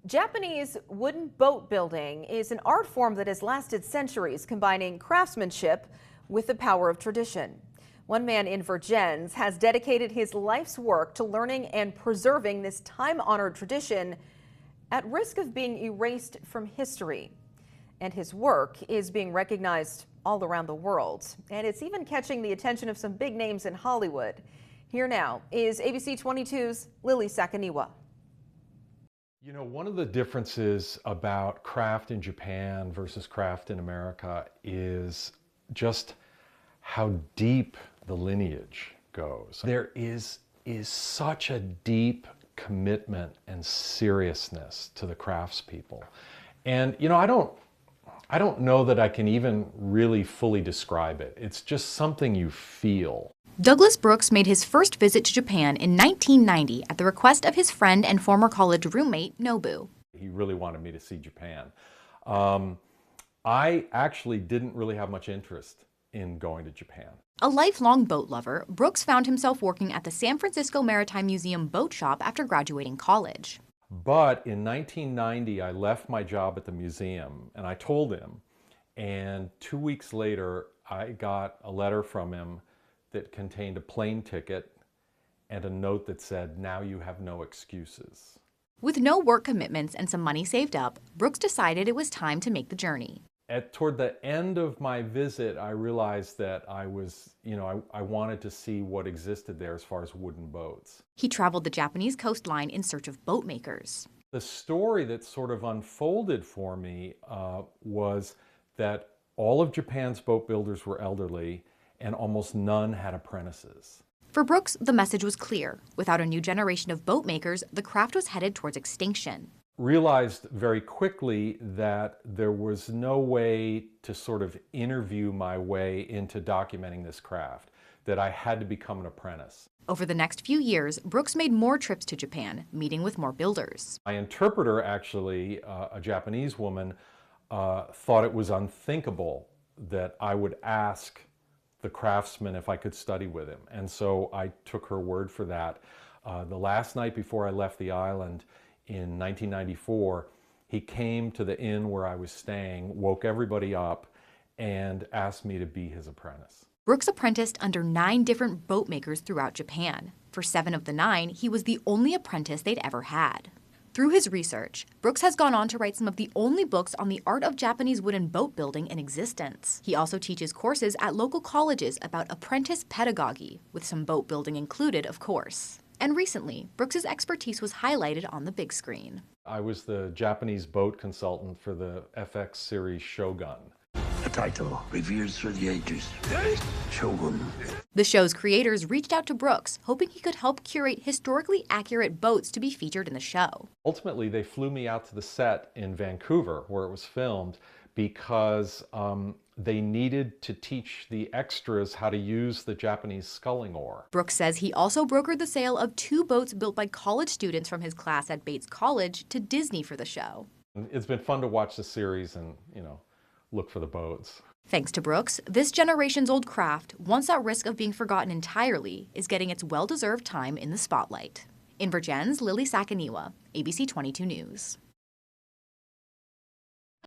Japanese wooden boat building is an art form that has lasted centuries, combining craftsmanship with the power of tradition. One man in Vergennes has dedicated his life's work to learning and preserving this time-honored tradition at risk of being erased from history. And his work is being recognized all around the world. And it's even catching the attention of some big names in Hollywood. Here now is ABC 22's Lily Sakaniwa. You know, one of the differences about craft in Japan versus craft in America is just how deep the lineage goes. There is such a deep commitment and seriousness to the craftspeople. And, you know, I don't know that I can even really fully describe it. It's just something you feel. Douglas Brooks made his first visit to Japan in 1990 at the request of his friend and former college roommate, Nobu. He really wanted me to see Japan. I actually didn't really have much interest in going to Japan. A lifelong boat lover, Brooks found himself working at the San Francisco Maritime Museum boat shop after graduating college. But in 1990, I left my job at the museum and I told him, and 2 weeks later, I got a letter from him that contained a plane ticket and a note that said, "Now you have no excuses." With no work commitments and some money saved up, Brooks decided it was time to make the journey. Toward the end of my visit, I realized that I wanted to see what existed there as far as wooden boats. He traveled the Japanese coastline in search of boat makers. The story that sort of unfolded for me was that all of Japan's boat builders were elderly and almost none had apprentices. For Brooks, the message was clear. Without a new generation of boat makers, the craft was headed towards extinction. Realized very quickly that there was no way to sort of interview my way into documenting this craft, that I had to become an apprentice. Over the next few years, Brooks made more trips to Japan, meeting with more builders. My interpreter, actually, a Japanese woman, thought it was unthinkable that I would ask the craftsman if I could study with him. And so I took her word for that. The last night before I left the island in 1994, he came to the inn where I was staying, woke everybody up, and asked me to be his apprentice. Brooks apprenticed under 9 different boat makers throughout Japan. For 7 of the 9, he was the only apprentice they'd ever had. Through his research, Brooks has gone on to write some of the only books on the art of Japanese wooden boat building in existence. He also teaches courses at local colleges about apprentice pedagogy, with some boat building included, of course. And recently, Brooks' expertise was highlighted on the big screen. I was the Japanese boat consultant for the FX series Shogun. A title revered through the ages. Shogun. The show's creators reached out to Brooks, hoping he could help curate historically accurate boats to be featured in the show. Ultimately, they flew me out to the set in Vancouver, where it was filmed, because they needed to teach the extras how to use the Japanese sculling oar. Brooks says he also brokered the sale of 2 boats built by college students from his class at Bates College to Disney for the show. It's been fun to watch the series and, look for the boats. Thanks to Brooks, this generation's old craft, once at risk of being forgotten entirely, is getting its well-deserved time in the spotlight. In Vergennes, Lily Sakaniwa, ABC 22 News.